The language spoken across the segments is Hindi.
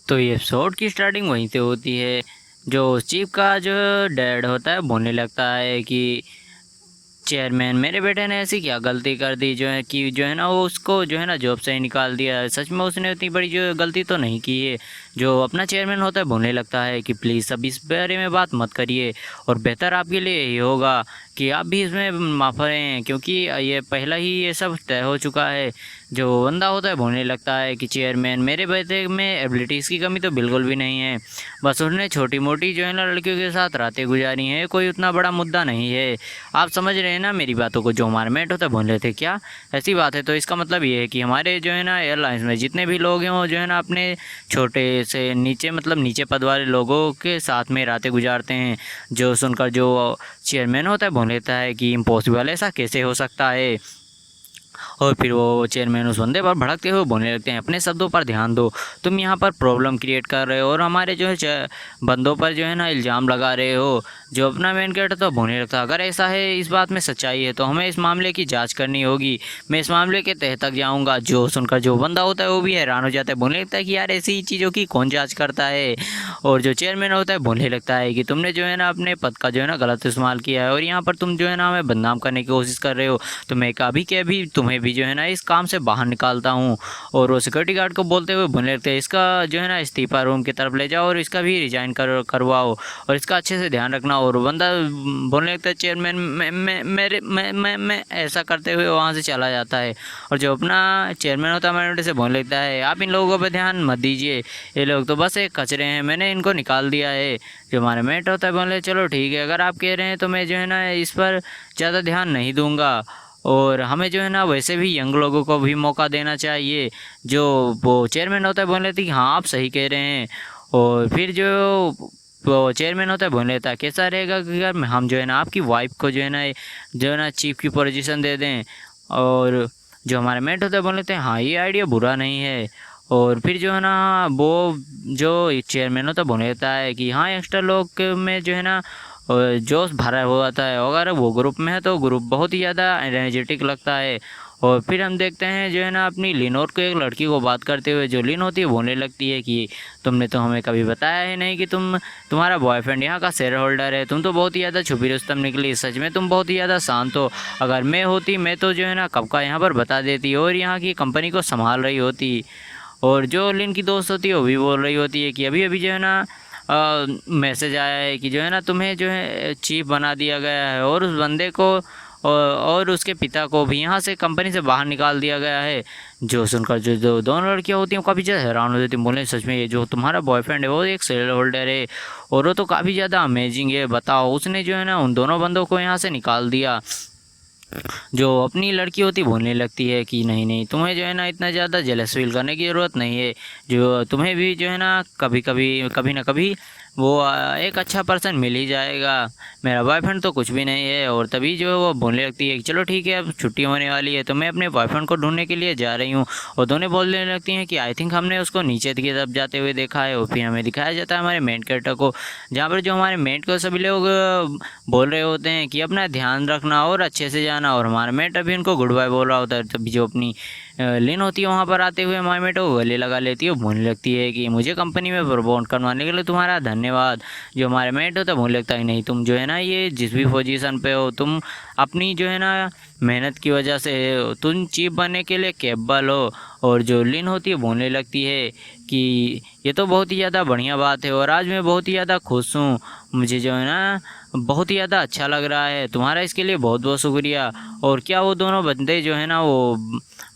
तो ये एपिसोड की स्टार्टिंग वहीं से होती है। जो चीफ का जो डैड होता है बोलने लगता है कि चेयरमैन मेरे बेटे ने ऐसी क्या गलती कर दी जो है कि जो है ना वो उसको जो है ना जॉब से ही निकाल दिया है। सच में उसने उतनी बड़ी जो गलती तो नहीं की है। जो अपना चेयरमैन होता है बोलने लगता है कि प्लीज़ अब इस बारे में बात मत करिए और बेहतर आपके लिए यही होगा कि आप भी इसमें माफ़ रहें, क्योंकि ये पहला ही ये सब तय हो चुका है। जो बंदा होता है बोलने लगता है कि चेयरमैन मेरे बेटे में एबिलिटीज़ की कमी तो बिल्कुल भी नहीं है, बस उसने छोटी मोटी जो है ना लड़कियों के साथ रातें गुजारी हैं, कोई उतना बड़ा मुद्दा नहीं है। आप समझ रहे हैं ना मेरी बातों को। जो हमारे मेट होता है बोल रहे थे क्या ऐसी बात है, तो इसका मतलब ये है कि हमारे जो है ना एयरलाइंस में जितने भी लोग हैं वो जो है ना अपने छोटे से नीचे मतलब नीचे पद वाले लोगों के साथ में रातें गुजारते हैं। जो सुनकर जो चेयरमैन होता है बोल लेता है कि इम्पॉसिबल, ऐसा कैसे हो सकता है। और फिर वो चेयरमैन उस बंदे पर भड़कते हुए बोलने लगते हैं अपने शब्दों पर ध्यान दो, तुम यहाँ पर प्रॉब्लम क्रिएट कर रहे हो और हमारे जो है बंदों पर जो है ना इल्ज़ाम लगा रहे हो। जो अपना मेन कैरेक्टर तो बोलने लगता है अगर ऐसा है, इस बात में सच्चाई है तो हमें इस मामले की जांच करनी होगी, मैं इस मामले के तह तक जाऊँगा। जो सुनकर जो बंदा होता है वो भी हैरान हो जाता है, बोलने लगता है कि यार ऐसी चीज़ों की कौन जाँच करता है। और जो चेयरमैन होता है बोलने लगता है कि तुमने जो है ना अपने पद का जो है ना गलत इस्तेमाल किया है और यहाँ पर तुम जो है ना हमें बदनाम करने की कोशिश कर रहे हो, तो मैं कभी के अभी तुम्हें भी जो है ना इस काम से बाहर निकालता हूँ। और वो सिक्योरिटी गार्ड को बोलते हुए बोलने लगते हैं इसका जो है ना इस्तीफा रूम की तरफ ले जाओ और इसका भी रिजाइन करवाओ और इसका अच्छे से ध्यान रखना। और बंदा बोलने लगता है चेयरमैन मैं ऐसा करते हुए वहाँ से चला जाता है। और जो अपना चेयरमैन होता है हमारे से बोलने लगता है आप इन लोगों पर ध्यान मत दीजिए, ये लोग तो बस एक कचरे हैं, मैंने इनको निकाल दिया है। जो हमारा मेट होता है बोले चलो ठीक है, अगर आप कह रहे हैं तो मैं जो है ना इस पर ज़्यादा ध्यान नहीं दूंगा। और हमें जो है ना वैसे भी यंग लोगों को भी मौका देना चाहिए। जो वो चेयरमैन होता है बोल लेते कि हाँ आप सही कह रहे हैं। और फिर जो वो चेयरमैन होता है बोल लेता है कैसा रहेगा कि अगर हम जो है ना आपकी वाइफ को जो है ना चीफ की पोजीशन दे दें। और जो हमारे मेट होता है बोल लेते हैं हाँ ये आइडिया बुरा नहीं है। और फिर जो है ना वो जो चेयरमैन होता है बोल लेता है कि हाँ यंगस्टर लोग में जो है ना जोश भरा हुआ था, अगर वो ग्रुप में है तो ग्रुप बहुत ही ज़्यादा एनर्जेटिक लगता है। और फिर हम देखते हैं जो है ना अपनी लिनोर को एक लड़की को बात करते हुए, जो लिन होती है बोलने लगती है कि तुमने तो हमें कभी बताया ही नहीं कि तुम्हारा बॉयफ्रेंड यहाँ का शेयर होल्डर है, तुम तो बहुत ही ज़्यादा छुपी रुस्तम निकली, सच में तुम बहुत ही ज़्यादा शांत हो। अगर मैं होती मैं तो जो है ना कब का यहाँ पर बता देती और यहाँ की कंपनी को संभाल रही होती। और जो लिन की दोस्त होती है वो भी बोल रही होती है कि अभी अभी जो है ना मैसेज आया है कि जो है ना तुम्हें जो है चीफ बना दिया गया है और उस बंदे को और उसके पिता को भी यहाँ से कंपनी से बाहर निकाल दिया गया है। जो सुनकर जो दोनों लड़कियाँ होती हैं वो काफ़ी ज़्यादा हैरान हो जाती हैं, बोले सच में ये जो तुम्हारा बॉयफ्रेंड है वो एक शेयर होल्डर है और वो तो काफ़ी ज़्यादा अमेजिंग है, बताओ उसने जो है ना उन दोनों बंदों को यहाँ से निकाल दिया। जो अपनी लड़की होती बोलने लगती है कि नहीं नहीं तुम्हें जो है ना इतना ज़्यादा जेलस फील करने की ज़रूरत नहीं है, जो तुम्हें भी जो है ना कभी ना कभी वो एक अच्छा पर्सन मिल ही जाएगा, मेरा बॉयफ्रेंड तो कुछ भी नहीं है। और तभी जो है वो बोलने लगती है कि चलो ठीक है अब छुट्टी होने वाली है तो मैं अपने बॉयफ्रेंड को ढूंढने के लिए जा रही हूँ। और दोनों बोलने लगती हैं कि आई थिंक हमने उसको नीचे की तरफ जाते हुए देखा है। और फिर हमें दिखाया जाता है हमारे मेन कैरेक्टर को, जहाँ पर जो हमारे मेन को सभी लोग बोल रहे होते हैं कि अपना ध्यान रखना और अच्छे से जाना। और हमारा मेट अभी उनको गुड बाय बोल रहा होता है, तभी जो अपनी लिन होती है वहाँ पर आते हुए हमारे मेट को गले लगा लेती है, बोलने लगती है कि मुझे कंपनी में प्रमोट करवाने के लिए तुम्हारा धन्यवाद। जो हमारे मेट होता है बोलने लगता है नहीं तुम जो है ना ये जिस भी पोजीशन पे हो तुम अपनी जो है ना मेहनत की वजह से तुम चीफ बनने के लिए कैपेबल हो। और जो लिन होती है बोलने लगती है कि ये तो बहुत ही ज़्यादा बढ़िया बात है और आज मैं बहुत ही ज़्यादा खुश हूँ, मुझे जो है ना बहुत ही ज़्यादा अच्छा लग रहा है, तुम्हारा इसके लिए बहुत बहुत शुक्रिया। और क्या वो दोनों बंदे जो है ना वो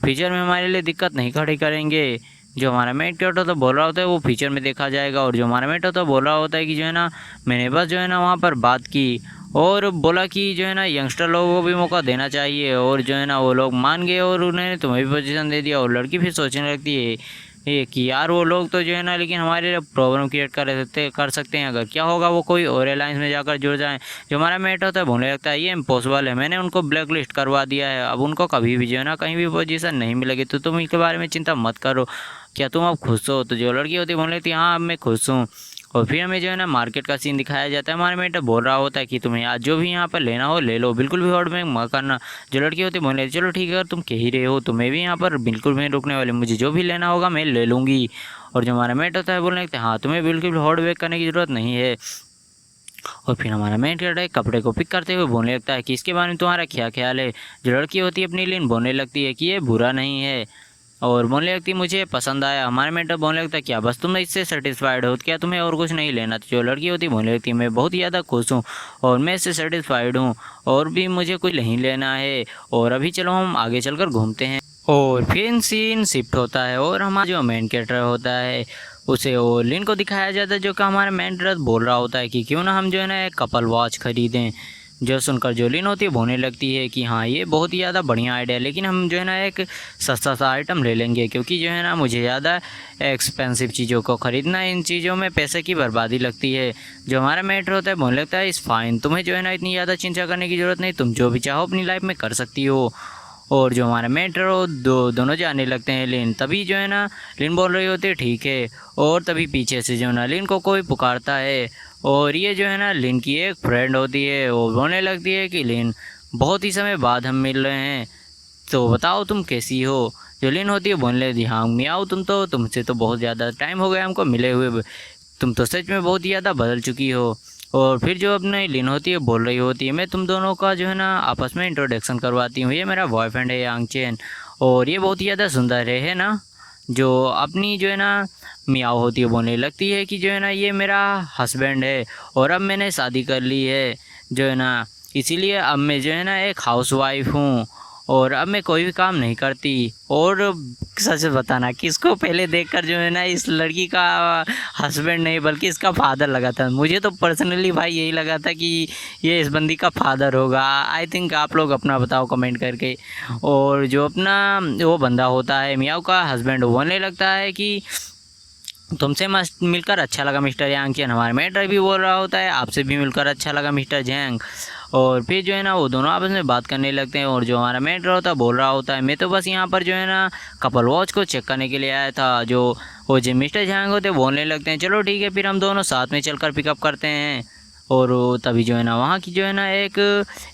फ्यूचर में हमारे लिए दिक्कत नहीं खड़ी करेंगे। जो हमारा मेट होता तो बोल रहा होता है वो फ्यूचर में देखा जाएगा। और जो हमारा मेट होता बोल रहा होता है कि जो है ना मैंने बस जो है ना वहाँ पर बात की और बोला कि जो है ना यंगस्टर लोगों को भी मौका देना चाहिए। और जो है ना वो लोग मान गए और उन्होंने तुम्हें भी पोजीशन दे दिया। और लड़की फिर सोचने लगती है ये कि यार वो लोग तो जो है ना लेकिन हमारे लिए प्रॉब्लम क्रिएट कर सकते हैं, अगर क्या होगा वो कोई और एयरलाइंस में जाकर जुड़ जाएं। जो हमारा मेट होता है बोलने लगता है ये इम्पॉसिबल है, मैंने उनको ब्लैक लिस्ट करवा दिया है, अब उनको कभी भी जो है ना कहीं भी पोजीशन नहीं मिलेगी, तो तुम इसके बारे में चिंता मत करो, क्या तुम अब खुश हो। तो जो लड़की होती है बोलने लगती है हाँ अब मैं खुश हूँ। और फिर हमें जो है ना मार्केट का सीन दिखाया जाता है, हमारा मेट बोल रहा होता है कि तुम्हें आज जो भी यहाँ पर लेना हो ले लो, बिल्कुल भी होल्ड में मत करना। जो लड़की होती है बोलने लगती है चलो ठीक है अगर तुम कह ही रहे हो तो मैं भी यहाँ पर बिल्कुल भी नहीं रुकने वाली, मुझे जो भी लेना होगा मैं ले लूँगी। और जो हमारा मेट होता है बोलने लगता है हाँ तुम्हें बिल्कुल होल्ड बैक करने की ज़रूरत नहीं है। और फिर हमारा मेन कैरेक्टर कपड़े को पिक करते हुए बोलने लगता है कि इसके बारे में तुम्हारा क्या ख्याल है। जो लड़की होती है अपनी लिन बोलने लगती है कि ये बुरा नहीं है और बोलने लगती है मुझे पसंद आया। हमारा मेंटर बोलने लगता है क्या बस तुम इससे सेटिस्फाइड हो, क्या तुम्हें और कुछ नहीं लेना। तो जो लड़की होती है बोलने लगती है मैं बहुत ही ज़्यादा खुश हूँ और मैं इससे सेटिस्फाइड हूँ और भी मुझे कुछ नहीं लेना है और अभी चलो हम आगे चलकर घूमते हैं। और फिर सीन शिफ्ट होता है और हमारा जो मेन कैरेक्टर होता है उसे वो लिन को दिखाया जाता है, जो कि हमारा मेन कैरेक्टर बोल रहा होता है कि क्यों ना हम जो है ना एक कपल वॉच खरीदें। जो सुनकर जो लिन होती है बोलने लगती है कि हाँ ये बहुत ही ज़्यादा बढ़िया आइडिया है, लेकिन हम जो है ना एक सस्ता सा आइटम ले लेंगे क्योंकि जो है ना मुझे ज़्यादा एक्सपेंसिव चीज़ों को ख़रीदना, इन चीज़ों में पैसे की बर्बादी लगती है। जो हमारा मैटर होता है बोलने लगता है इस फाइन, तुम्हें जो है ना इतनी ज़्यादा चिंता करने की ज़रूरत नहीं, तुम जो भी चाहो अपनी लाइफ में कर सकती हो। और जो हमारा मेंटर हो दोनों जाने लगते हैं लिन। तभी जो है ना लिन बोल रही होती है ठीक है, और तभी पीछे से जो है ना लिन को कोई पुकारता है और ये जो है ना लिन की एक फ्रेंड होती है। वो बोलने लगती है कि लिन बहुत ही समय बाद हम मिल रहे हैं तो बताओ तुम कैसी हो। जो लिन होती है बोलने लगती है हाँ मियाओ तुमसे तो बहुत ज़्यादा टाइम हो गया हमको मिले हुए, तुम तो सच में बहुत ही ज़्यादा बदल चुकी हो। और फिर जो अपने लिन होती है बोल रही होती है मैं तुम दोनों का जो है ना आपस में इंट्रोडक्शन करवाती हूँ, ये मेरा बॉयफ्रेंड है यांग चेन और ये बहुत ही ज़्यादा सुंदर है ना। जो अपनी जो है ना मियाओ होती है बोलने लगती है कि जो है ना ये मेरा हस्बैंड है और अब मैंने शादी कर ली है जो है ना, इसीलिए अब मैं जो है ना एक हाउसवाइफ हूँ और अब मैं कोई भी काम नहीं करती। और सच बताना किसको पहले देखकर जो है ना इस लड़की का हस्बैंड नहीं बल्कि इसका फादर लगा था। मुझे तो पर्सनली भाई यही लगा था कि ये इस बंदी का फादर होगा। आई थिंक आप लोग अपना बताओ कमेंट करके। और जो अपना वो बंदा होता है मियाओ का हस्बैंड बोलने लगता है कि तुमसे मस्त मिलकर अच्छा लगा मिस्टर यांग चेन। हमारे मेटर भी बोल रहा होता है आपसे भी मिलकर अच्छा लगा मिस्टर जैंग। और फिर जो है ना वो दोनों आपस में बात करने लगते हैं और जो हमारा मेटर होता है बोल रहा होता है मैं तो बस यहाँ पर जो है ना कपल वॉच को चेक करने के लिए आया था। जो वो जो मिस्टर जैंग होते हैं बोलने लगते हैं चलो ठीक है फिर हम दोनों साथ में चलकर पिकअप करते हैं। और तभी जो है ना वहाँ की जो है ना एक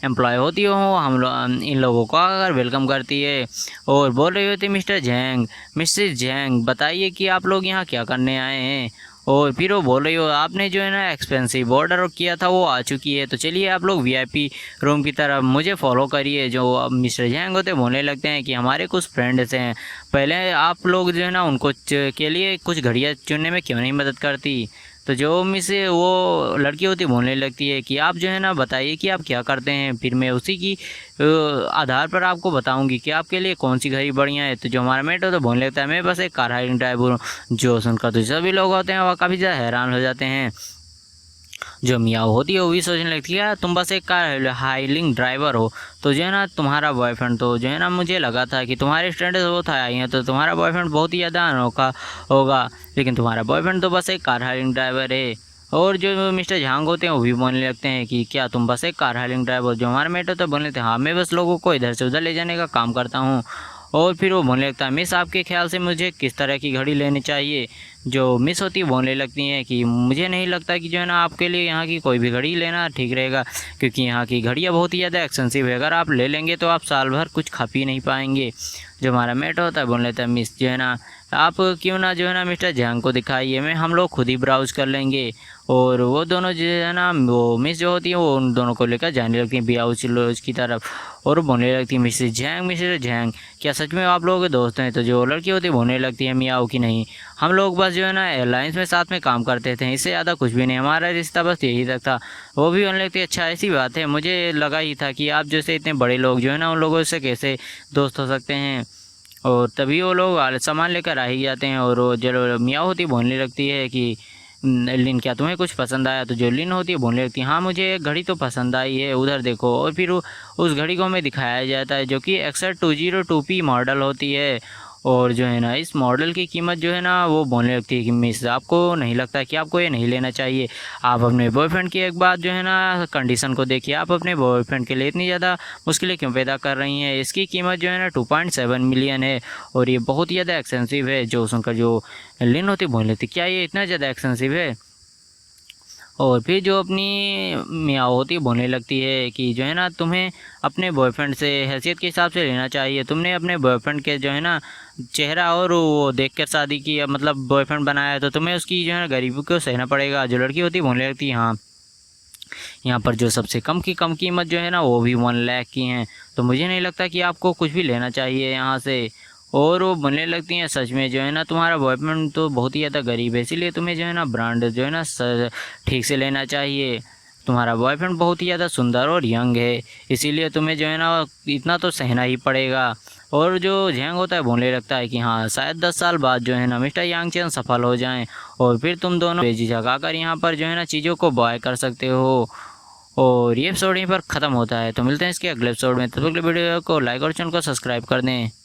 एम्प्लॉय होती है वो हम लोग इन लोगों को आकर वेलकम करती है और बोल रही होती है मिस्टर जैंग मिसेस जैंग बताइए कि आप लोग यहाँ क्या करने आए हैं। और फिर वो बोल रही हो आपने जो है ना एक्सपेंसिव ऑर्डर किया था वो आ चुकी है, तो चलिए आप लोग वीआईपी रूम की तरफ मुझे फॉलो करिए। जो अब मिस्टर जैंग होते बोलने लगते हैं कि हमारे कुछ फ्रेंड्स हैं, पहले आप लोग जो है ना उनको के लिए कुछ घड़ियाँ चुनने में क्यों नहीं मदद करती। तो जो मिस वो लड़की होती बोलने लगती है कि आप जो है ना बताइए कि आप क्या करते हैं, फिर मैं उसी की आधार पर आपको बताऊंगी कि आपके लिए कौन सी घड़ी बढ़िया है। तो जो हमारा मेट होता है बोलने लगता है मैं बस एक कार हायरिंग ड्राइवर हूँ। जो सुनकर तो सभी लोग होते हैं वह काफ़ी ज़्यादा हैरान हो जाते हैं। जो मियाँ होती है वो भी सोचने लगती है यार तुम बस एक कार हायरिंग ड्राइवर हो, तो जो है ना तुम्हारा बॉयफ्रेंड तो जो है ना मुझे लगा था कि तुम्हारे स्टैंडर्ड वो था आई हैं तो तुम्हारा बॉयफ्रेंड बहुत ही ज़्यादा अनोखा होगा, लेकिन तुम्हारा बॉयफ्रेंड तो बस एक कार हायरिंग ड्राइवर है। और जो मिस्टर झांग होते हैं वो भी बोलने लगते हैं कि क्या तुम बस एक कार हायरिंग ड्राइवर। जो हमारे मेट होते हैं बोलने लगते हैं हाँ मैं बस लोगों को इधर से उधर ले जाने का काम करता हूँ। और फिर वो बोलने लगता है मिस आपके ख्याल से मुझे किस तरह की घड़ी लेनी चाहिए। जो मिस होती है बोलने लगती हैं कि मुझे नहीं लगता कि जो है ना आपके लिए यहाँ की कोई भी घड़ी लेना ठीक रहेगा, क्योंकि यहाँ की घड़ियाँ बहुत ही ज़्यादा एक्सपेंसिव है, अगर आप ले लेंगे तो आप साल भर कुछ खा पी नहीं पाएंगे। जो हमारा मेट होता है बोल लेता है मिस जो है ना आप क्यों ना जो है ना मिस्टर जैंग को दिखाइए, मैं हम लोग खुद ही ब्राउज़ कर लेंगे। और वो दोनों जो है ना वो मिस जो होती है वो उन दोनों को लेकर जाने लगती हैं ब्राउज़ लॉज की तरफ और बोलने लगती है मिस्टर जैंग क्या सच में आप लोगों के दोस्त हैं। तो जो लड़की होती है बोलने लगती है मियाओ की नहीं, हम लोग बस जो है ना एयरलाइंस में साथ में काम करते थे, इससे ज़्यादा कुछ भी नहीं, हमारा रिश्ता बस यही तक था। वो भी बोलने लगती है अच्छा ऐसी बात है, मुझे लगा ही था कि आप जैसे इतने बड़े लोग जो है ना उन लोगों से कैसे दोस्त हो सकते हैं। और तभी वो लोग सामान लेकर आ ही जाते हैं और वो जो मियाँ होती बोलने लगती है कि लिन क्या तुम्हें कुछ पसंद आया। तो जो लिन होती है बोलने लगती है हाँ मुझे एक घड़ी तो पसंद आई है उधर देखो। और फिर उस घड़ी को हमें दिखाया जाता है जो कि एक्सर 202P मॉडल होती है। और जो है ना इस मॉडल की कीमत जो है ना वो बोलने लगती है कि मिस आपको नहीं लगता कि आपको ये नहीं लेना चाहिए, आप अपने बॉयफ्रेंड की एक बात जो है ना कंडीशन को देखिए, आप अपने बॉयफ्रेंड के लिए इतनी ज़्यादा मुश्किलें क्यों पैदा कर रही हैं। इसकी कीमत जो है ना 2.7 मिलियन है और ये बहुत ही ज़्यादा एक्सपेंसिव है। जो सुनकर जो लिन होती बोल लेती क्या ये इतना ज़्यादा एक्सपेंसिव है। और फिर जो अपनी मियाँ होती बोलने लगती है कि जो है ना तुम्हें अपने बॉयफ्रेंड से हैसियत के हिसाब से लेना चाहिए, तुमने अपने बॉयफ्रेंड के जो है ना चेहरा और वो देख कर शादी की मतलब बॉयफ्रेंड बनाया, तो तुम्हें उसकी जो है गरीबी को सहना पड़ेगा। जो लड़की होती है बोलने लगती है हाँ, यहाँ पर जो सबसे कम कीमत जो है ना वो भी 1 लाख की हैं, तो मुझे नहीं लगता कि आपको कुछ भी लेना चाहिए यहाँ से। और वो बोलने लगती हैं सच में जो है ना तुम्हारा बॉयफ्रेंड तो बहुत ही ज़्यादा गरीब है, इसीलिए तुम्हें जो है ना ब्रांड जो है ना ठीक से लेना चाहिए। तुम्हारा बॉयफ्रेंड बहुत ही ज़्यादा सुंदर और यंग है, इसीलिए तुम्हें जो है ना इतना तो सहना ही पड़ेगा। और जो झेंग होता है बोलने लगता है कि हाँ शायद 10 साल बाद जो है ना मिस्टर यांगचेन सफल हो जाएं, और फिर तुम दोनों बेझिझक आकर यहाँ पर जो है ना चीज़ों को बाय कर सकते हो। और ये एपिसोड यहीं पर ख़त्म होता है, तो मिलते हैं इसके अगले एपिसोड में। तब तक के लिए वीडियो को लाइक और चैनल को सब्सक्राइब कर दें।